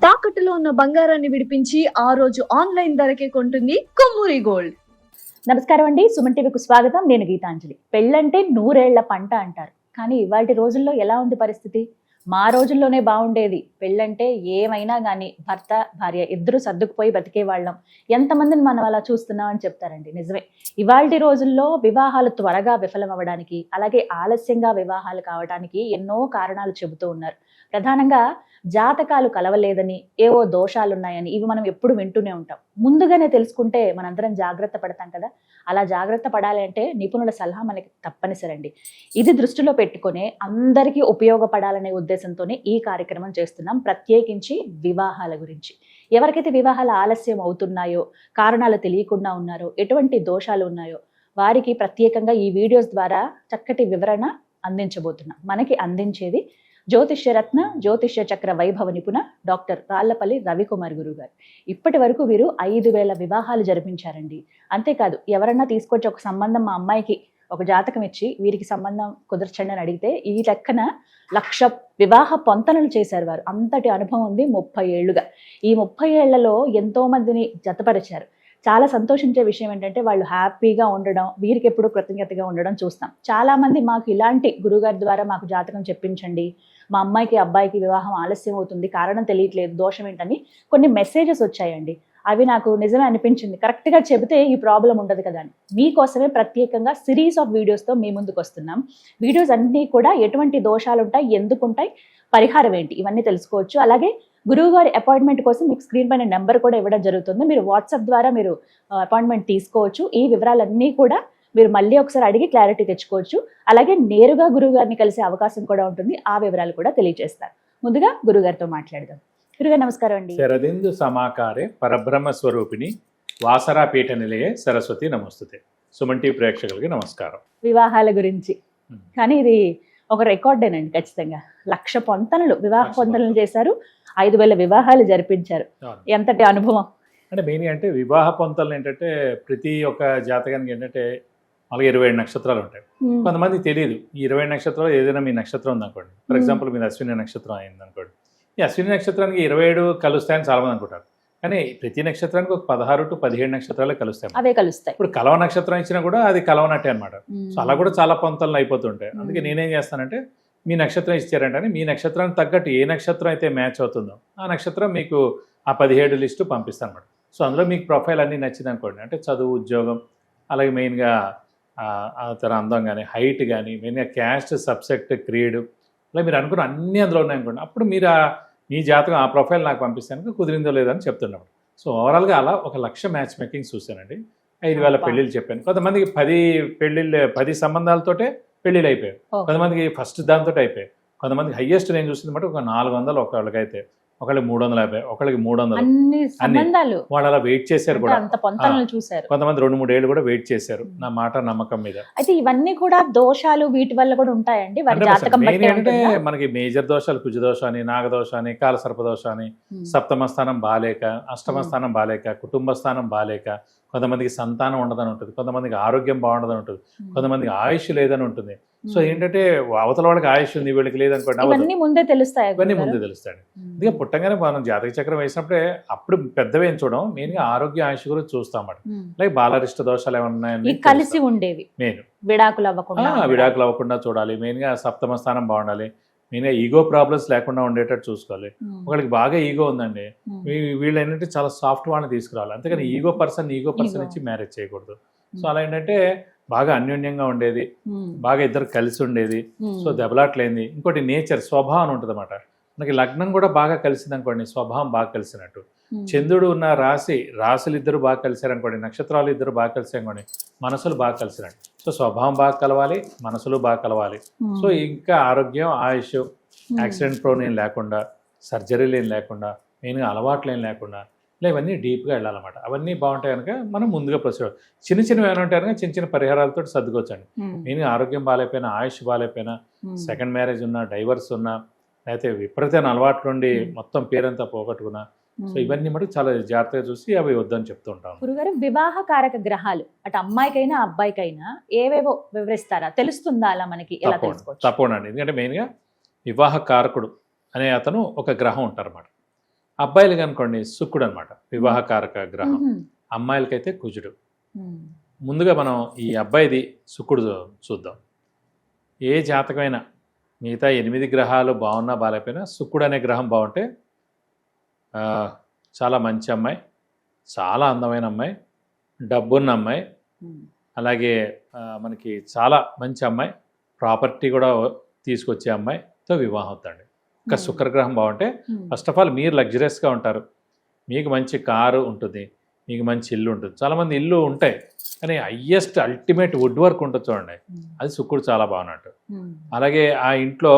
తాకట్టులో ఉన్న బంగారాన్ని విడిపించి ఆ రోజు ఆన్లైన్ ధరకే కొంటుంది కొమ్మూరి గోల్డ్. నమస్కారం అండి, సుమన్ టీవీకి స్వాగతం. నేను గీతాంజలి. పెళ్ళంటే 100 ఏళ్ల పంట అంటారు, కానీ ఇవాళ రోజుల్లో ఎలా ఉంది పరిస్థితి? మా రోజుల్లోనే బాగుండేది, పెళ్ళంటే ఏమైనా కానీ భర్త భార్య ఇద్దరు సర్దుకుపోయి బతికే వాళ్ళం, ఎంతమందిని మనం అలా చూస్తున్నాం అని చెప్తారండి. నిజమే, ఇవాళ రోజుల్లో వివాహాలు త్వరగా విఫలం అవ్వడానికి, అలాగే ఆలస్యంగా వివాహాలు కావడానికి ఎన్నో కారణాలు చెబుతూ ఉన్నారు. ప్రధానంగా జాతకాలు కలవలేదని, ఏవో దోషాలున్నాయని, ఇవి మనం ఎప్పుడు వింటూనే ఉంటాం. ముందుగానే తెలుసుకుంటే మనందరం జాగ్రత్త పడతాం కదా. అలా జాగ్రత్త పడాలి అంటే నిపుణుల సలహా మనకి తప్పనిసరండి. ఇది దృష్టిలో పెట్టుకునే అందరికీ ఉపయోగపడాలనే ఉద్దేశంతోనే ఈ కార్యక్రమం చేస్తున్నాం, ప్రత్యేకించి వివాహాల గురించి. ఎవరికైతే వివాహాలు ఆలస్యం అవుతున్నాయో, కారణాలు తెలియకుండా ఉన్నారో, ఎటువంటి దోషాలు ఉన్నాయో వారికి ప్రత్యేకంగా ఈ వీడియోస్ ద్వారా చక్కటి వివరణ అందించబోతున్నాం. మనకి అందించేది జ్యోతిష్యరత్న జ్యోతిష్య చక్ర వైభవ నిపుణ డాక్టర్ రాళ్లపల్లి రవికుమార్ గురువు గారు. ఇప్పటి వరకు వీరు 5,000 వివాహాలు జరిపించారండి. అంతేకాదు, ఎవరన్నా తీసుకొచ్చి ఒక సంబంధం మా అమ్మాయికి ఒక జాతకం ఇచ్చి వీరికి సంబంధం కుదర్చండి అని అడిగితే ఈ లెక్కన 1,00,000 వివాహ పొంతనలు చేశారు వారు. అంతటి అనుభవం ఉంది 30 ఏళ్లుగా. ఈ 30 ఏళ్లలో ఎంతో మందిని జతపరిచారు. చాలా సంతోషించే విషయం ఏంటంటే వాళ్ళు హ్యాపీగా ఉండడం, వీరికి ఎప్పుడు కృతజ్ఞతగా ఉండడం చూస్తాం. చాలా మంది మాకు ఇలాంటి గురుగారి ద్వారా మాకు జాతకం చెప్పించండి, మా అమ్మాయికి అబ్బాయికి వివాహం ఆలస్యం అవుతుంది, కారణం తెలియట్లేదు, దోషం ఏంటని కొన్ని మెసేజెస్ వచ్చాయండి. అవి నాకు నిజమే అనిపించింది. కరెక్ట్గా చెబితే ఈ ప్రాబ్లం ఉండదు కదా అని మీకోసమే ప్రత్యేకంగా సిరీస్ ఆఫ్ వీడియోస్తో మీ ముందుకు వస్తున్నాం. వీడియోస్ అన్నీ కూడా ఎటువంటి దోషాలు ఉంటాయి, ఎందుకు ఉంటాయి, పరిహారం ఏంటి, ఇవన్నీ తెలుసుకోవచ్చు. అలాగే గురువు గారి అపాయింట్మెంట్ కోసం మీకు స్క్రీన్ పైన నెంబర్ కూడా ఇవ్వడం జరుగుతుంది. మీరు వాట్సాప్ ద్వారా మీరు అపాయింట్మెంట్ తీసుకోవచ్చు. ఈ వివరాలన్నీ కూడా మీరు మళ్ళీ ఒకసారి అడిగి క్లారిటీ తెచ్చుకోవచ్చు. అలాగే నేరుగా గురువు గారిని కలిసే అవకాశం కూడా ఉంటుంది. ఆ వివరాలు కూడా తెలియజేస్తారు. ముందుగా గురుగారితో మాట్లాడదాం. గురుగారు నమస్కారం అండి. శరదిందు సమాకారే పరబ్రహ్మ స్వరూపిణి వాసరా పీఠ నిలయే సరస్వతి నమస్తుతే. సుమన్ టీవీ ప్రేక్షకులకి నమస్కారం. వివాహాల గురించి కానీ ఇది ఒక రికార్డేనండి. ఖచ్చితంగా 1,00,000 పొంతనలు, వివాహ పొంతనలు చేశారు, 5,000 వివాహాలు జరిపించారు. ఎంతటి అనుభవం అంటే మెయిన్ అంటే వివాహ పొంతలు ఏంటంటే ప్రతి ఒక్క జాతకానికి ఏంటంటే అలాగే 27 నక్షత్రాలు ఉంటాయి. కొంతమంది తెలియదు ఈ 27 నక్షత్రాలు ఏదైనా మీ నక్షత్రం ఉందనుకోండి. ఫర్ ఎగ్జాంపుల్ మీది అశ్విని నక్షత్రం అయింది అనుకోండి. ఈ అశ్విని నక్షత్రానికి 27 కలుస్తాయని చాలా మంది అనుకుంటారు. కానీ ప్రతి నక్షత్రానికి ఒక 16 to 17 నక్షత్రాలే కలుస్తాయి. అవే కలుస్తాయి. ఇప్పుడు కలవ నక్షత్రం ఇచ్చినా కూడా అది కలవనట్టే అనమాట. సో అలా కూడా చాలా పొంతలు అయిపోతుంటాయి. అందుకే నేనేం చేస్తానంటే మీ నక్షత్రం ఇచ్చారంటే మీ నక్షత్రానికి తగ్గట్టు ఏ నక్షత్రం అయితే మ్యాచ్ అవుతుందో ఆ నక్షత్రం మీకు ఆ 17 లిస్టు పంపిస్తాను అనమాట. సో అందులో మీకు ప్రొఫైల్ అన్నీ నచ్చింది అనుకోండి, అంటే చదువు, ఉద్యోగం, అలాగే మెయిన్గా తన అందం కానీ, హైట్ కానీ, మెయిన్గా క్యాస్ట్, సబ్సెక్ట్, క్రీడ్, అలా మీరు అనుకున్న అన్నీ అందులో ఉన్నాయనుకోండి. అప్పుడు మీరు మీ జాతకం ఆ ప్రొఫైల్ నాకు పంపిస్తాను, కుదిరిందో లేదని చెప్తున్నాడు. సో ఓవరాల్గా అలా 1,00,000 మ్యాచ్ మేకింగ్ చూశానండి. 5,000 పెళ్ళిళ్ళు చెప్పాను. కొంతమందికి 10 సంబంధాలతోటే పెళ్ళిళ్ళు అయిపోయాయి. కొంతమందికి ఫస్ట్ దాంతో అయిపోయాయి. కొంతమందికి హైయెస్ట్ నేను చూసింది బట్టి ఒక 400 ఒకళ్ళకైతే, ఒకళ్ళకి 350, ఒకళ్ళకి 300. వాళ్ళు అలా వెయిట్ చేశారు కూడా. కొంతమంది 2-3 ఏళ్ళు కూడా వెయిట్ చేశారు నా మాట నమ్మకం మీద. అయితే ఇవన్నీ కూడా దోషాలు వీటి వల్ల కూడా ఉంటాయండి. అంటే మనకి మేజర్ దోషాలు కుజ దోషం అని, నాగదోషం అని, కాలసర్ప దోషం అని, సప్తమ స్థానం బాలేక, అష్టమ స్థానం బాలేక, కుటుంబ స్థానం బాలేక, కొంతమందికి సంతానం ఉండదని ఉంటుంది, కొంతమందికి ఆరోగ్యం బాగుండదని ఉంటుంది, కొంతమందికి ఆయుష్ లేదని ఉంటుంది. సో ఏంటంటే అవతల వాడికి ఆయుష్ ఉంది, వీళ్ళకి లేదనుకోండి, ఇవన్నీ ముందే తెలుస్తాయి. అందుకే పుట్టంగానే మనం జాతక చక్రం వేసినప్పుడే అప్పుడు పెద్దవేం చూడడం, మెయిన్ గా ఆరోగ్య ఆయుష్ గురించి చూస్తాం. లైక్ బాలరిష్ట దోషాలు ఏమైనా ఉన్నాయని కలిసి ఉండేవి, మెయిన్ విడాకులు అవ్వకుండా చూడాలి. మెయిన్ గా సప్తమ స్థానం బాగుండాలి. మెయిన్గా ఈగో ప్రాబ్లమ్స్ లేకుండా ఉండేటట్టు చూసుకోవాలి. ఒకరికి బాగా ఈగో ఉందండి, వీళ్ళు ఏంటంటే చాలా సాఫ్ట్ వాళ్ళని తీసుకురావాలి. అంతేకాని ఈగో పర్సన్ ఇచ్చి మ్యారేజ్ చేయకూడదు. సో అలా ఏంటంటే బాగా అన్యోన్యంగా ఉండేది, బాగా ఇద్దరు కలిసి ఉండేది. సో దెబ్బలాట్లేంది. ఇంకోటి నేచర్, స్వభావం ఉంటుంది అన్నమాట. మనకి లగ్నం కూడా బాగా కలిసింది అనుకోండి, స్వభావం బాగా కలిసినట్టు. చంద్రుడు ఉన్న రాశులు ఇద్దరు బాగా కలిసారనుకోండి, నక్షత్రాలు ఇద్దరు బాగా కలిసారనుకోండి, మనసులు బాగా కలిసినట్టు. సో స్వభావం బాగా కలవాలి, మనసులు బాగా కలవాలి. సో ఇంకా ఆరోగ్యం, ఆయుష్, యాక్సిడెంట్ ప్రోన్ ఏం లేకుండా, సర్జరీలు ఏం లేకుండా, మెయిన్గా అలవాట్లు ఏం లేకుండా, ఇలా ఇవన్నీ డీప్గా వెళ్ళాలన్నమాట. అవన్నీ బాగుంటాయి కనుక మనం ముందుగా ప్రొసీడ్. చిన్న ఏమైనా ఉంటాయి కనుక చిన్న పరిహారాలతో సర్దుకోవచ్చండి. మెయిన్గా ఆరోగ్యం బాగాలేకపోయినా, ఆయుష్ బాగాలేకపోయినా, సెకండ్ మ్యారేజ్ ఉన్నా, డైవర్స్ ఉన్నా, లేకపోతే విపరీతమైన అలవాట్లు ఉండి మొత్తం పేరంతా పోగొట్టుకున్నా, సో ఇవన్నీ మటు చాలా జాగ్రత్తగా చూసి అవి వద్దని చెప్తూ ఉంటాం. గురుగారు, వివాహ కారక గ్రహాలు అటు అమ్మాయికైనా అబ్బాయికైనా ఏవేవో వివరిస్తారా? తెలుస్తుందా అలా మనకి? తప్పకుండా. ఎందుకంటే మెయిన్గా వివాహ కారకుడు అనే అతను ఒక గ్రహం ఉంటారన్నమాట. అబ్బాయిలు కనుకోండి శుక్రుడు అనమాట, వివాహకారక గ్రహం. అమ్మాయిలకైతే కుజుడు. ముందుగా మనం ఈ అబ్బాయిది శుక్రుడు చూద్దాం. ఏ జాతకమైనా మిగతా 8 గ్రహాలు బాగున్నా బాగాలేకపోయినా శుక్రుడు అనే గ్రహం బాగుంటే చాలా మంచి అమ్మాయి, చాలా అందమైన అమ్మాయి, డబ్బున్న అమ్మాయి, అలాగే మనకి చాలా మంచి అమ్మాయి, ప్రాపర్టీ కూడా తీసుకొచ్చే అమ్మాయితో వివాహం అవుతాండి. ఇంకా శుక్రగ్రహం బాగుంటే ఫస్ట్ ఆఫ్ ఆల్ మీరు లగ్జరియస్గా ఉంటారు, మీకు మంచి కారు ఉంటుంది, మీకు మంచి ఇల్లు ఉంటుంది. చాలామంది ఇల్లు ఉంటాయి కానీ హయ్యెస్ట్ అల్టిమేట్ వుడ్ వర్క్ ఉంటుంది చూడండి, అది శుక్రుడు చాలా బాగున్నట్టు. అలాగే ఆ ఇంట్లో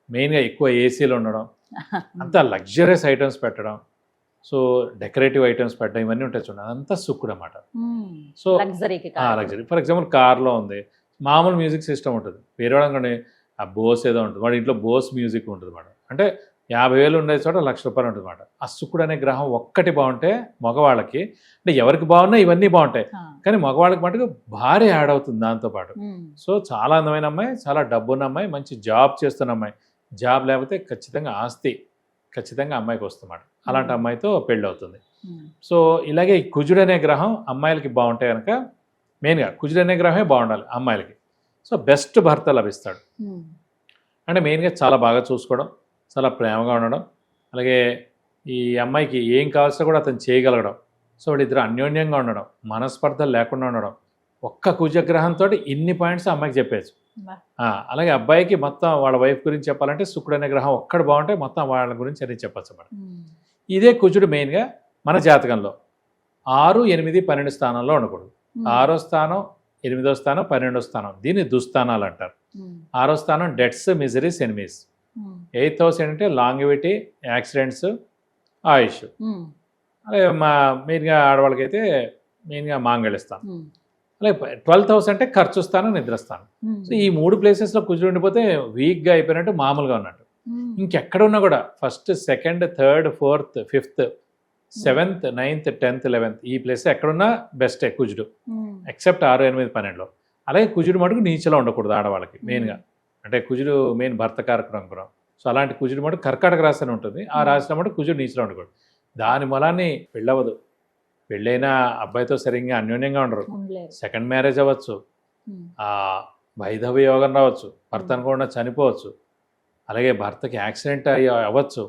మెయిన్గా ఎక్కువ ఏసీలు ఉండడం, అంతా లగ్జరియస్ ఐటమ్స్ పెట్టడం, సో డెకరేటివ్ ఐటమ్స్ పెట్టడం, ఇవన్నీ ఉంటాయి చూడండి, అదంతా శుక్రుడు అన్నమాట. So luxury. ఫర్ ఎగ్జాంపుల్ కార్లో ఉంది, మామూలు మ్యూజిక్ సిస్టమ్ ఉంటుంది, వేరే వాళ్ళని ఆ బోస్ ఏదో ఉంటుంది, వాడి ఇంట్లో బోస్ మ్యూజిక్ ఉంటుంది మాట. అంటే 50,000 ఉండే చోట ₹1,00,000 ఉంటుంది అన్నమాట. ఆ శుక్రుడు అనే గ్రహం ఒక్కటి బాగుంటే మగవాళ్ళకి, అంటే ఎవరికి బాగున్నా ఇవన్నీ బాగుంటాయి, కానీ మగవాళ్ళకి మటుకు భారీ యాడ్ అవుతుంది దాంతోపాటు. సో చాలా అందమైన అమ్మాయి, చాలా డబ్బున్న అమ్మాయి, మంచి జాబ్ చేస్తున్న అమ్మాయి. జాబ్ లేకపోతే ఖచ్చితంగా ఆస్తి ఖచ్చితంగా అమ్మాయికి వస్తుందన్నమాట. అలాంటి అమ్మాయితో పెళ్ళి అవుతుంది. సో ఇలాగే ఈ కుజుడు అనే గ్రహం అమ్మాయిలకి బాగుంటే కనుక, మెయిన్గా కుజుడు అనే గ్రహమే బాగుండాలి అమ్మాయిలకి. సో బెస్ట్ భర్త లభిస్తాడు. అంటే మెయిన్గా చాలా బాగా చూసుకోవడం, చాలా ప్రేమగా ఉండడం, అలాగే ఈ అమ్మాయికి ఏం కావాల్సినా కూడా అతను చేయగలగడం. సో వాళ్ళిద్దరు అన్యోన్యంగా ఉండడం, మనస్పర్ధలు లేకుండా ఉండడం. ఒక్క కుజగ్రహంతో ఇన్ని పాయింట్స్ అమ్మాయికి చెప్పేచ్చు. అలాగే అబ్బాయికి మొత్తం వాళ్ళ వైఫ్ గురించి చెప్పాలంటే శుక్రుడు అనే గ్రహం ఒక్కడు బాగుంటే మొత్తం వాళ్ళ గురించి అని చెప్పచ్చు మనం. ఇదే కుజుడు మెయిన్గా మన జాతకంలో 6, 8, 12 స్థానంలో ఉండకూడదు. 6వ స్థానం, 8వ స్థానం, 12వ స్థానం, దీన్ని దుస్థానాలు అంటారు. 6వ స్థానం debts, miseries, enemies. 8th house ఏంటంటే లాంగివిటీ, యాక్సిడెంట్స్, ఆయుష్. అలాగే మెయిన్గా ఆడవాళ్ళకైతే మెయిన్గా మాంగళ్య స్థానం. అలాగే 12th హౌస్ అంటే ఖర్చు స్థానం, నిద్రస్థానం. సో ఈ 3 ప్లేసెస్లో కుజుడు ఉండిపోతే వీక్గా అయిపోయినట్టు, మామూలుగా ఉన్నట్టు. ఇంకెక్కడ ఉన్నా కూడా 1st, 2nd, 3rd, 4th, 5th, 7th, 9th, 10th, 11th ఈ ప్లేస్ ఎక్కడున్నా బెస్టే కుజుడు, ఎక్సెప్ట్ 6, 8, 12లో. అలాగే కుజుడు మటుకు నీచలో ఉండకూడదు ఆడవాళ్ళకి మెయిన్గా. అంటే కుజుడు మెయిన్ భర్తకారకుడు అనుకున్నాం. సో అలాంటి కుజుడు మటుకు కర్కాటక రాశి అని ఉంటుంది, ఆ రాశిలో మటుకు కుజుడు నీచలో ఉండకూడదు. దాని మూలాన్ని పెళ్ళవదు, పెళ్ళైనా అబ్బాయితో సరిగ్గా అన్యోన్యంగా ఉండరు, సెకండ్ మ్యారేజ్ అవ్వచ్చు, వైధవ్య యోగం రావచ్చు, భర్త అనుకోకుండా చనిపోవచ్చు, అలాగే భర్తకి యాక్సిడెంట్ అవ్వచ్చు,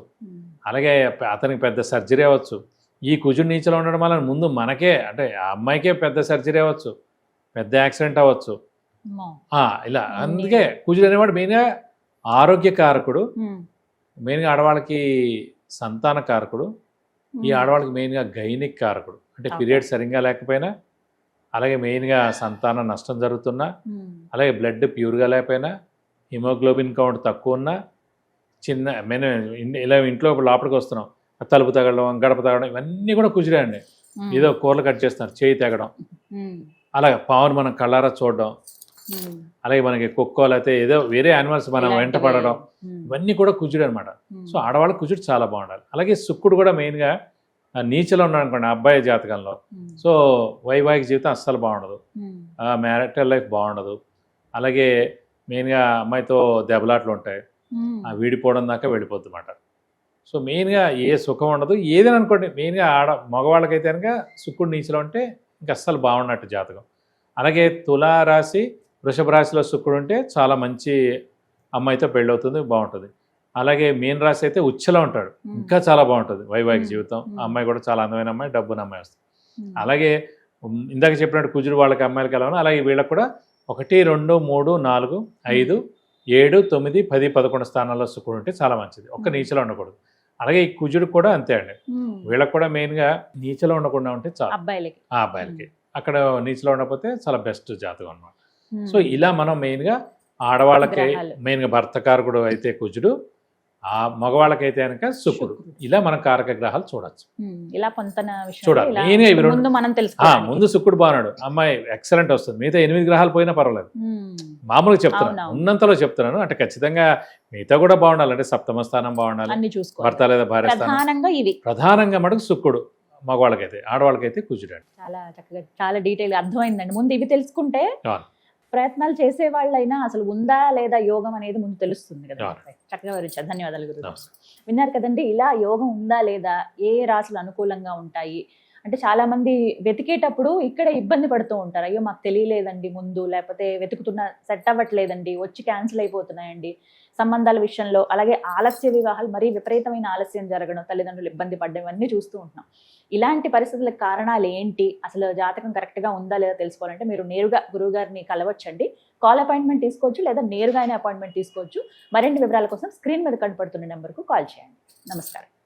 అలాగే అతనికి పెద్ద సర్జరీ అవ్వచ్చు. ఈ కుజుడు నీచలో ఉండడం వల్ల ముందు మనకే, అంటే ఆ అమ్మాయికే పెద్ద సర్జరీ అవ్వచ్చు, పెద్ద యాక్సిడెంట్ అవ్వచ్చు, ఇలా. అందుకే కుజుడు అనేవాడు మెయిన్గా ఆరోగ్యకారకుడు, మెయిన్గా ఆడవాళ్ళకి సంతాన కారకుడు, ఈ ఆడవాళ్ళకి మెయిన్గా గైనిక్ కారకుడు. అంటే పీరియడ్ సరిగ్గా లేకపోయినా, అలాగే మెయిన్గా సంతాన నష్టం జరుగుతున్నా, అలాగే బ్లడ్ ప్యూర్గా లేకపోయినా, హిమోగ్లోబిన్ కౌంట్ తక్కువ ఉన్నా, చిన్న ఇలా ఇంట్లో లోపలికి వస్తున్నాం, తలుపు తగలడం, గడప తగలడం, ఇవన్నీ కూడా కుజుడే అండి. ఏదో కూరలు కట్ చేస్తున్నారు, చేయి తెగడం, అలాగే పావును మనం కళ్ళారా చూడడం, అలాగే మనకి కుక్కో లేకపోతే ఏదో వేరే యానిమల్స్ మనం వెంట పడడం, ఇవన్నీ కూడా కుజుడు అనమాట. సో ఆడవాళ్ళ కుజుడు చాలా బాగుండాలి. అలాగే శుక్రుడు కూడా మెయిన్గా నీచలో ఉన్నాడు అనుకోండి అబ్బాయి జాతకంలో, సో వైవాహిక జీవితం అస్సలు బాగుండదు, మ్యారిటల్ లైఫ్ బాగుండదు, అలాగే మెయిన్గా అమ్మాయితో దెబ్బలాట్లు ఉంటాయి, వీడిపోవడం దాకా వెళ్ళిపోద్ది అన్నమాట. సో మెయిన్గా ఏ సుఖం ఉండదు, ఏదైనా అనుకోండి. మెయిన్గా మగవాళ్ళకైతే కనుక శుక్రుడు నీచలో ఉంటే ఇంకా అస్సలు బాగున్నట్టు జాతకం. అలాగే తులారాశి, వృషభ రాశిలో శుక్రుడు ఉంటే చాలా మంచి అమ్మాయితో పెళ్ళవుతుంది, బాగుంటుంది. అలాగే మీన రాశి అయితే ఉచ్చలో ఉంటాడు, ఇంకా చాలా బాగుంటుంది వైవాహిక జీవితం. ఆ అమ్మాయి కూడా చాలా అందమైన అమ్మాయి, డబ్బున అమ్మాయి వస్తుంది. అలాగే ఇందాక చెప్పినట్టు కుజుడు వాళ్ళకి అమ్మాయిలకి ఎలా ఉన్నా, అలాగే వీళ్ళకి కూడా 1, 2, 3, 4, 5, 7, 9, 10, 11 స్థానాల్లో శుక్రుడు ఉంటే చాలా మంచిది, ఒక్క నీచలో ఉండకూడదు. అలాగే ఈ కుజుడు కూడా అంతే అండి, వీళ్ళకి కూడా మెయిన్గా నీచలో ఉండకుండా ఉంటే చాలా అబ్బాయిలకి. అక్కడ నీచలో ఉండకపోతే చాలా బెస్ట్ జాతకం అన్నమాట. సో ఇలా మనం మెయిన్గా ఆడవాళ్ళకి మెయిన్గా భర్తకారకుడు అయితే కుజుడు, ఆ మగవాళ్ళకైతే కనుక శుక్రుడు, ఇలా మనం కారక గ్రహాలు చూడొచ్చు. ఇలా పొంతన చూడాలి మెయిన్గా ఇవి రెండు. ముందు శుక్రుడు బాగున్నాడు, అమ్మాయి ఎక్సలెంట్ వస్తుంది. మిగతా 8 గ్రహాలు పోయినా పర్వాలేదు, మామూలుగా చెప్తున్నాను, ఉన్నంతలో చెప్తున్నాను. అంటే ఖచ్చితంగా మిగతా కూడా బాగుండాలి, అంటే సప్తమ స్థానం బాగుండాలి, భర్త లేదా భార్య స్థానం. ప్రధానంగా మటుకు శుక్రుడు మగవాళ్ళకైతే, ఆడవాళ్ళకైతే కుజుడు. చాలా చక్కగా చాలా డీటెయిల్ అర్థమైందండి. ముందు ఇవి తెలుసుకుంటే ప్రయత్నాలు చేసే వాళ్ళైనా అసలు ఉందా లేదా యోగం అనేది ముందు తెలుస్తుంది కదా. అవును. చక్కగా వివరించారు, ధన్యవాదాలు గురు. నమస్కారం. విన్నారు కదండి, ఇలా యోగం ఉందా లేదా, ఏ రాశులు అనుకూలంగా ఉంటాయి అంటే చాలా మంది వెతికేటప్పుడు ఇక్కడ ఇబ్బంది పడుతూ ఉంటారు. అయ్యో మాకు తెలియలేదండి ముందు, లేకపోతే వెతుకుతున్న సెట్ అవ్వట్లేదండి, వచ్చి క్యాన్సిల్ అయిపోతున్నాయండి సంబంధాల విషయంలో. అలాగే ఆలస్య వివాహాలు, మరీ విపరీతమైన ఆలస్యం జరగడం, తల్లిదండ్రులు ఇబ్బంది పడడం, ఇవన్నీ చూస్తూ ఉంటున్నాం. ఇలాంటి పరిస్థితులకు కారణాలు ఏంటి, అసలు జాతకం కరెక్ట్గా ఉందా లేదా తెలుసుకోవాలంటే మీరు నేరుగా గురువు గారిని కలవచ్చండి. కాల్ అపాయింట్మెంట్ తీసుకోవచ్చు, లేదా నేరుగానే అపాయింట్మెంట్ తీసుకోవచ్చు. మరిన్ని వివరాల కోసం స్క్రీన్ మీద కనపడుతున్న నెంబర్కు కాల్ చేయండి. నమస్కారం.